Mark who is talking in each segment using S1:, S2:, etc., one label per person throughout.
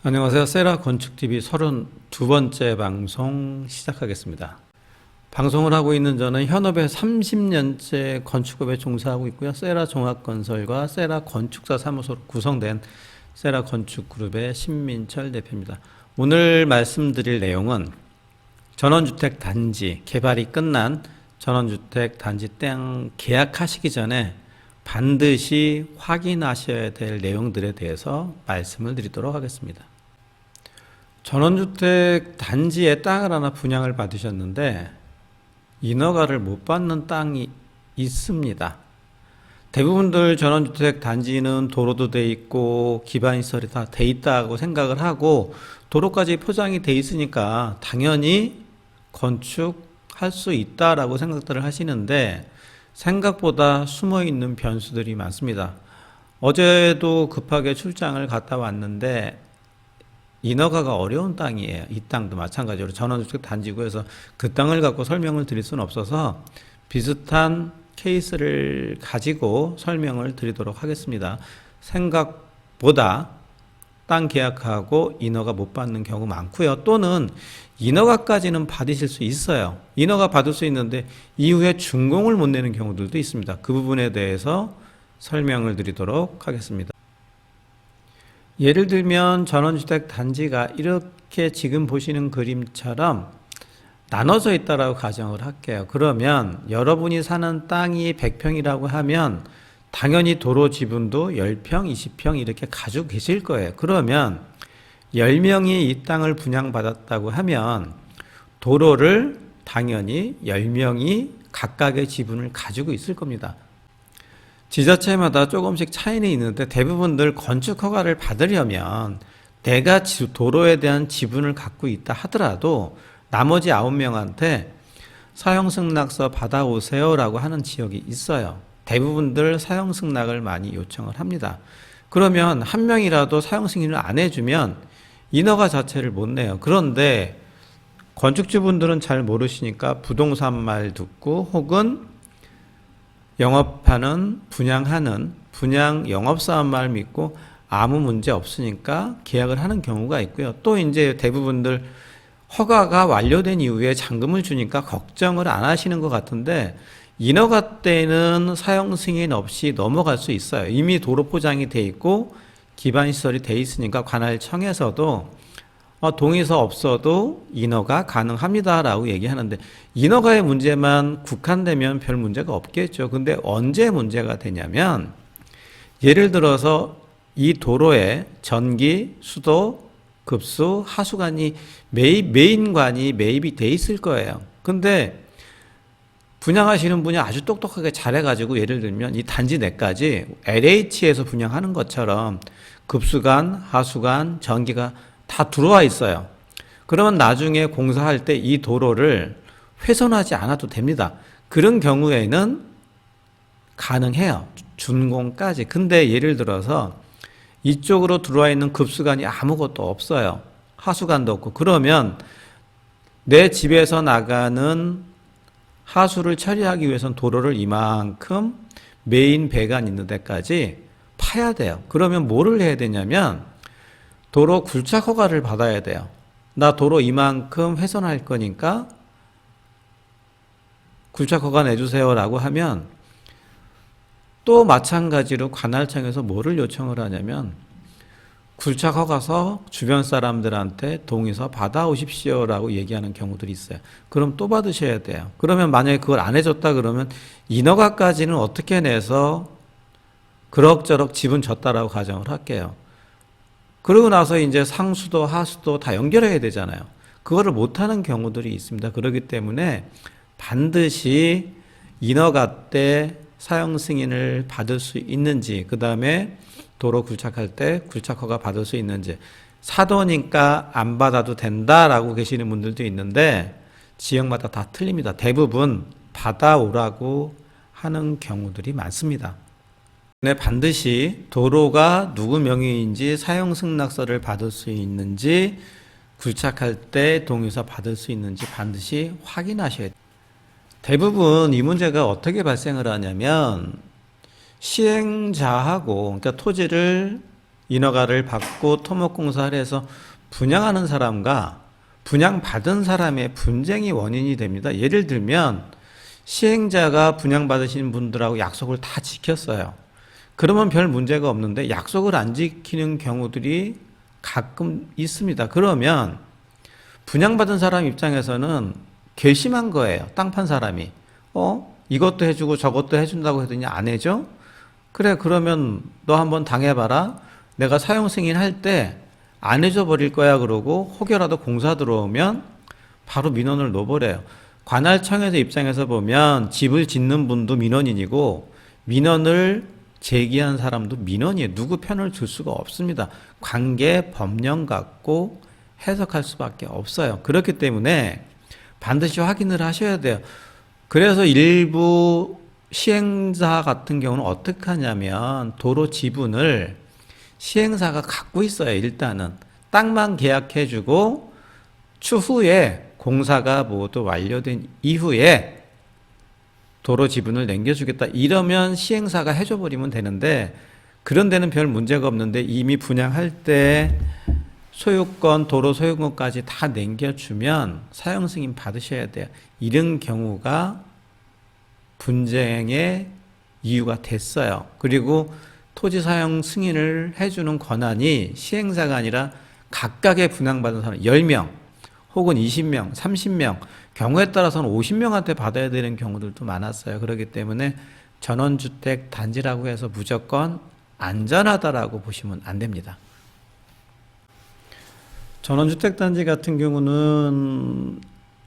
S1: 안녕하세요. 세라 건축TV 32번째 방송 시작하겠습니다. 방송을 하고 있는 저는 현업에 30년째 건축업에 종사하고 있고요. 세라 종합건설과 세라 건축사 사무소로 구성된 세라 건축그룹의 신민철 대표입니다. 오늘 말씀드릴 내용은 전원주택 단지 개발이 끝난 전원주택 단지 땅 계약하시기 전에 반드시 확인하셔야 될 내용들에 대해서 말씀을 드리도록 하겠습니다. 전원주택 단지에 땅을 하나 분양을 받으셨는데 인허가를 못 받는 땅이 있습니다. 대부분들 전원주택 단지는 도로도 돼 있고 기반시설이 다 돼 있다고 생각을 하고 도로까지 포장이 돼 있으니까 당연히 건축할 수 있다라고 생각들을 하시는데 생각보다 숨어있는 변수들이 많습니다. 어제도 급하게 출장을 갔다 왔는데 인허가가 어려운 땅이에요. 이 땅도 마찬가지로 전원주택 단지고 해서 그 땅을 갖고 설명을 드릴 수는 없어서 비슷한 케이스를 가지고 설명을 드리도록 하겠습니다. 생각보다 땅 계약하고 인허가 못 받는 경우 많고요. 또는 인허가까지는 받으실 수 있어요. 인허가 받을 수 있는데 이후에 준공을 못 내는 경우들도 있습니다. 그 부분에 대해서 설명을 드리도록 하겠습니다. 예를 들면 전원주택 단지가 이렇게 지금 보시는 그림처럼 나눠져 있다라고 가정을 할게요. 그러면 여러분이 사는 땅이 100평이라고 하면 당연히 도로 지분도 10평, 20평 이렇게 가지고 계실 거예요. 그러면 10명이 이 땅을 분양받았다고 하면 도로를 당연히 10명이 각각의 지분을 가지고 있을 겁니다. 지자체마다 조금씩 차이는 있는데 대부분들 건축 허가를 받으려면 내가 도로에 대한 지분을 갖고 있다 하더라도 나머지 9명한테 사용승낙서 받아오세요 라고 하는 지역이 있어요. 대부분들 사용승낙을 많이 요청을 합니다. 그러면 한 명이라도 사용승인을 안 해주면 인허가 자체를 못 내요. 그런데 건축주분들은 잘 모르시니까 부동산 말 듣고 혹은 영업하는, 분양하는, 분양 영업사원 말 믿고 아무 문제 없으니까 계약을 하는 경우가 있고요. 또 이제 대부분들 허가가 완료된 이후에 잔금을 주니까 걱정을 안 하시는 것 같은데 인허가 때는 사용 승인 없이 넘어갈 수 있어요. 이미 도로 포장이 돼 있고 기반시설이 돼 있으니까 관할청에서도 동의서 없어도 인허가 가능합니다라고 얘기하는데 인허가의 문제만 국한되면 별 문제가 없겠죠. 근데 언제 문제가 되냐면 예를 들어서 이 도로에 전기, 수도, 급수, 하수관이 메인관이 매입이 돼 있을 거예요. 근데 분양하시는 분이 아주 똑똑하게 잘해가지고 예를 들면 이 단지 내까지 LH에서 분양하는 것처럼 급수관, 하수관, 전기가 다 들어와 있어요. 그러면 나중에 공사할 때 이 도로를 훼손하지 않아도 됩니다. 그런 경우에는 가능해요. 준공까지. 근데 예를 들어서 이쪽으로 들어와 있는 급수관이 아무것도 없어요. 하수관도 없고. 그러면 내 집에서 나가는 하수를 처리하기 위해서는 도로를 이만큼 메인 배관 있는 데까지 파야 돼요. 그러면 뭐를 해야 되냐면 도로 굴착 허가를 받아야 돼요. 나 도로 이만큼 훼손할 거니까 굴착 허가 내주세요라고 하면 또 마찬가지로 관할청에서 뭐를 요청을 하냐면 굴착 허가서 주변 사람들한테 동의서 받아오십시오라고 얘기하는 경우들이 있어요. 그럼 또 받으셔야 돼요. 그러면 만약에 그걸 안 해줬다 그러면 인허가까지는 어떻게 내서 그럭저럭 지분 졌다라고 가정을 할게요. 그러고 나서 이제 상수도 하수도 다 연결해야 되잖아요. 그거를 못하는 경우들이 있습니다. 그렇기 때문에 반드시 인허가 때 사용 승인을 받을 수 있는지, 그 다음에 도로 굴착할 때 굴착 허가 받을 수 있는지, 사도니까 안 받아도 된다라고 계시는 분들도 있는데 지역마다 다 틀립니다. 대부분 받아오라고 하는 경우들이 많습니다. 반드시 도로가 누구 명의인지 사용승낙서를 받을 수 있는지 굴착할 때 동의서 받을 수 있는지 반드시 확인하셔야 돼요. 대부분 이 문제가 어떻게 발생을 하냐면 시행자하고 그러니까 토지를 인허가를 받고 토목공사를 해서 분양하는 사람과 분양받은 사람의 분쟁이 원인이 됩니다. 예를 들면 시행자가 분양받으신 분들하고 약속을 다 지켰어요. 그러면 별 문제가 없는데 약속을 안 지키는 경우들이 가끔 있습니다. 그러면 분양받은 사람 입장에서는 괘씸한 거예요. 땅 판 사람이. 이것도 해주고 저것도 해준다고 했더니 안 해줘? 그래, 그러면 너 한번 당해봐라. 내가 사용 승인할 때 안 해줘 버릴 거야. 그러고 혹여라도 공사 들어오면 바로 민원을 넣어버려요. 관할청에서 입장에서 보면 집을 짓는 분도 민원인이고 민원을 제기한 사람도 민원이에요. 누구 편을 들 수가 없습니다. 관계 법령 갖고 해석할 수밖에 없어요. 그렇기 때문에 반드시 확인을 하셔야 돼요. 그래서 일부 시행사 같은 경우는 어떻게 하냐면 도로 지분을 시행사가 갖고 있어요. 일단은 땅만 계약해주고 추후에 공사가 모두 완료된 이후에 도로 지분을 남겨주겠다 이러면 시행사가 해줘버리면 되는데 그런 데는 별 문제가 없는데 이미 분양할 때 소유권, 도로 소유권까지 다 남겨주면 사용 승인 받으셔야 돼요. 이런 경우가 분쟁의 이유가 됐어요. 그리고 토지 사용 승인을 해주는 권한이 시행사가 아니라 각각의 분양받은 사람 10명 혹은 20명, 30명, 경우에 따라서는 50명한테 받아야 되는 경우들도 많았어요. 그렇기 때문에 전원주택 단지라고 해서 무조건 안전하다라고 보시면 안 됩니다. 전원주택 단지 같은 경우는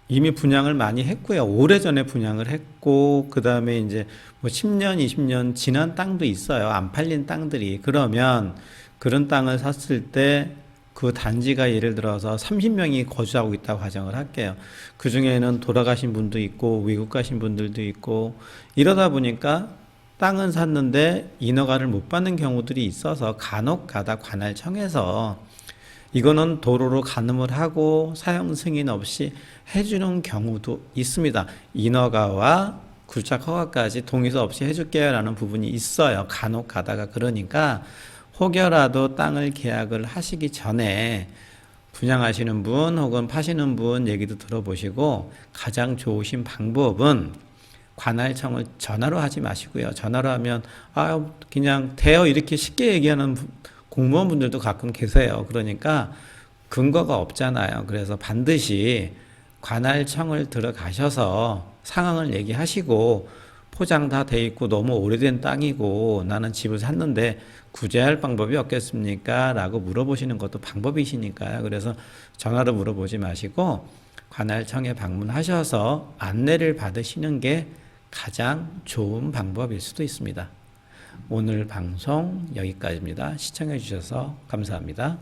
S1: 이미 분양을 많이 했고요. 오래전에 분양을 했고, 그 다음에 이제 뭐 10년, 20년 지난 땅도 있어요. 안 팔린 땅들이. 그러면 그런 땅을 샀을 때 그 단지가 예를 들어서 30명이 거주하고 있다고 가정을 할게요. 그 중에는 돌아가신 분도 있고, 외국 가신 분들도 있고, 이러다 보니까 땅은 샀는데 인허가를 못 받는 경우들이 있어서 간혹 가다 관할청에서 이거는 도로로 가늠을 하고 사용 승인 없이 해주는 경우도 있습니다. 인허가와 굴착 허가까지 동의서 없이 해줄게요 라는 부분이 있어요. 간혹 가다가. 그러니까 혹여라도 땅을 계약을 하시기 전에 분양하시는 분 혹은 파시는 분 얘기도 들어보시고 가장 좋으신 방법은 관할청을 전화로 하지 마시고요. 전화로 하면 그냥 돼요 이렇게 쉽게 얘기하는 공무원분들도 가끔 계세요. 그러니까 근거가 없잖아요. 그래서 반드시 관할청을 들어가셔서 상황을 얘기하시고 포장 다 돼 있고 너무 오래된 땅이고 나는 집을 샀는데 구제할 방법이 없겠습니까? 라고 물어보시는 것도 방법이시니까요. 그래서 전화로 물어보지 마시고 관할청에 방문하셔서 안내를 받으시는 게 가장 좋은 방법일 수도 있습니다. 오늘 방송 여기까지입니다. 시청해 주셔서 감사합니다.